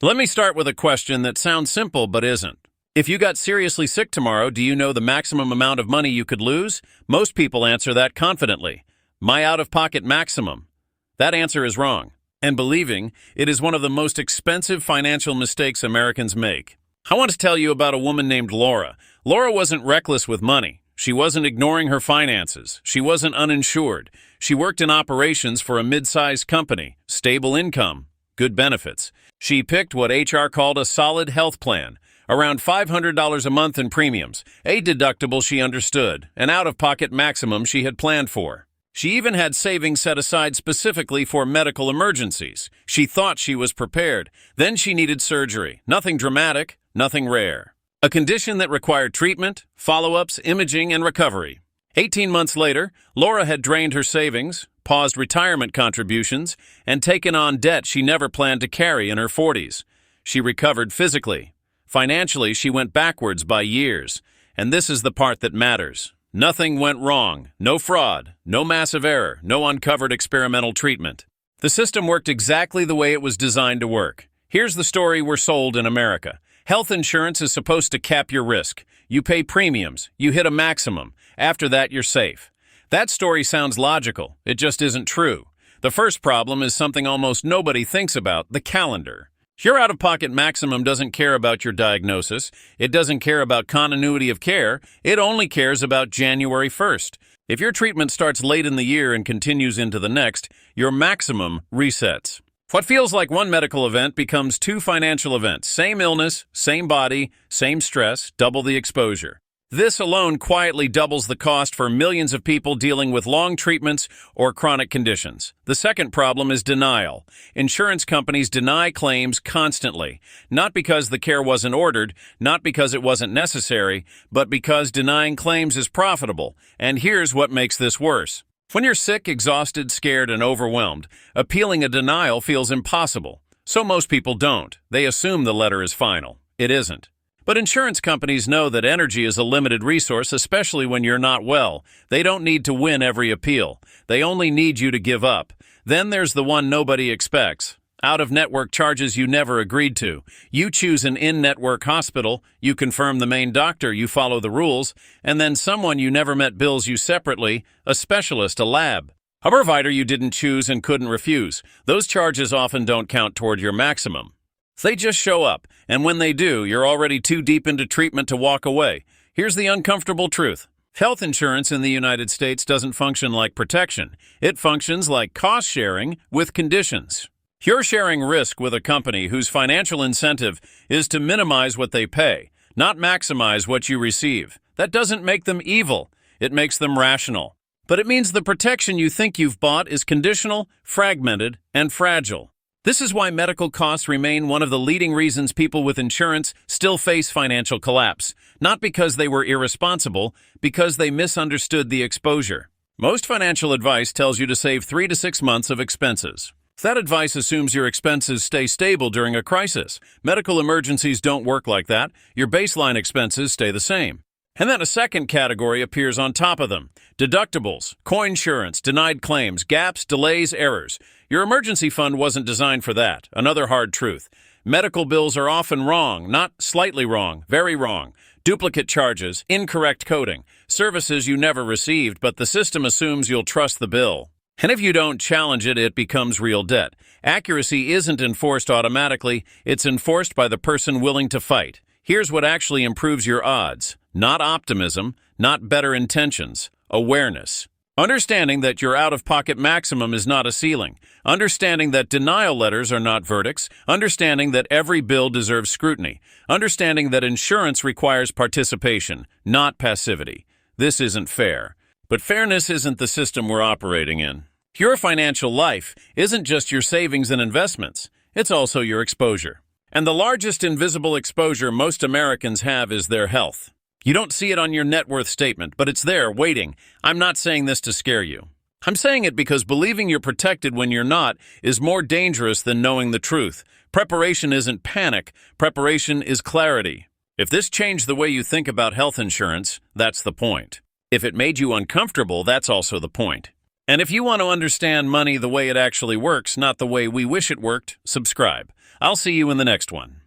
Let me start with a question that sounds simple but isn't. If you got seriously sick tomorrow, do you know the maximum amount of money you could lose? Most people answer that confidently. My out-of-pocket maximum. That answer is wrong, and believing it is one of the most expensive financial mistakes Americans make. I want to tell you about a woman named Laura. Laura wasn't reckless with money. She wasn't ignoring her finances. She wasn't uninsured. She worked in operations for a mid-sized company, stable income, good benefits. She picked what HR called a solid health plan, around $500 a month in premiums, a deductible she understood, an out-of-pocket maximum she had planned for. She even had savings set aside specifically for medical emergencies. She thought she was prepared. Then she needed surgery. Nothing dramatic, nothing rare. A condition that required treatment, follow-ups, imaging, and recovery. 18 months later, Laura had drained her savings, paused retirement contributions, and taken on debt she never planned to carry in her 40s. She recovered physically. Financially, she went backwards by years. And this is the part that matters. Nothing went wrong. No fraud. No massive error. No uncovered experimental treatment. The system worked exactly the way it was designed to work. Here's the story we're sold in America. Health insurance is supposed to cap your risk. You pay premiums. You hit a maximum. After that, you're safe. That story sounds logical. It just isn't true. The first problem is something almost nobody thinks about, the calendar. Your out-of-pocket maximum doesn't care about your diagnosis. It doesn't care about continuity of care. It only cares about January 1st. If your treatment starts late in the year and continues into the next, your maximum resets. What feels like one medical event becomes two financial events. Same illness, same body, same stress, double the exposure. This alone quietly doubles the cost for millions of people dealing with long treatments or chronic conditions. The second problem is denial. Insurance companies deny claims constantly, not because the care wasn't ordered, not because it wasn't necessary, but because denying claims is profitable. And here's what makes this worse. When you're sick, exhausted, scared, and overwhelmed, appealing a denial feels impossible. So most people don't. They assume the letter is final. It isn't. But insurance companies know that energy is a limited resource, especially when you're not well. They don't need to win every appeal. They only need you to give up. Then there's the one nobody expects. Out-of-network charges you never agreed to. You choose an in-network hospital, you confirm the main doctor, you follow the rules, and then someone you never met bills you separately, a specialist, a lab. A provider you didn't choose and couldn't refuse. Those charges often don't count toward your maximum. They just show up, and when they do, you're already too deep into treatment to walk away. Here's the uncomfortable truth. Health insurance in the United States doesn't function like protection. It functions like cost sharing with conditions. You're sharing risk with a company whose financial incentive is to minimize what they pay, not maximize what you receive. That doesn't make them evil. It makes them rational. But it means the protection you think you've bought is conditional, fragmented, and fragile. This is why medical costs remain one of the leading reasons people with insurance still face financial collapse. Not because they were irresponsible, because they misunderstood the exposure. Most financial advice tells you to save 3 to 6 months of expenses. That advice assumes your expenses stay stable during a crisis. Medical emergencies don't work like that. Your baseline expenses stay the same. And then a second category appears on top of them. Deductibles, coinsurance, denied claims, gaps, delays, errors. Your emergency fund wasn't designed for that. Another hard truth. Medical bills are often wrong, not slightly wrong, very wrong. Duplicate charges, incorrect coding, services you never received, but the system assumes you'll trust the bill. And if you don't challenge it, it becomes real debt. Accuracy isn't enforced automatically. It's enforced by the person willing to fight. Here's what actually improves your odds. Not optimism, not better intentions. Awareness. Understanding that your out-of-pocket maximum is not a ceiling. Understanding that denial letters are not verdicts. Understanding that every bill deserves scrutiny. Understanding that insurance requires participation, not passivity. This isn't fair. But fairness isn't the system we're operating in. Your financial life isn't just your savings and investments. It's also your exposure. And the largest invisible exposure most Americans have is their health. You don't see it on your net worth statement, but it's there, waiting. I'm not saying this to scare you. I'm saying it because believing you're protected when you're not is more dangerous than knowing the truth. Preparation isn't panic. Preparation is clarity. If this changed the way you think about health insurance, that's the point. If it made you uncomfortable, that's also the point. And if you want to understand money the way it actually works, not the way we wish it worked, subscribe. I'll see you in the next one.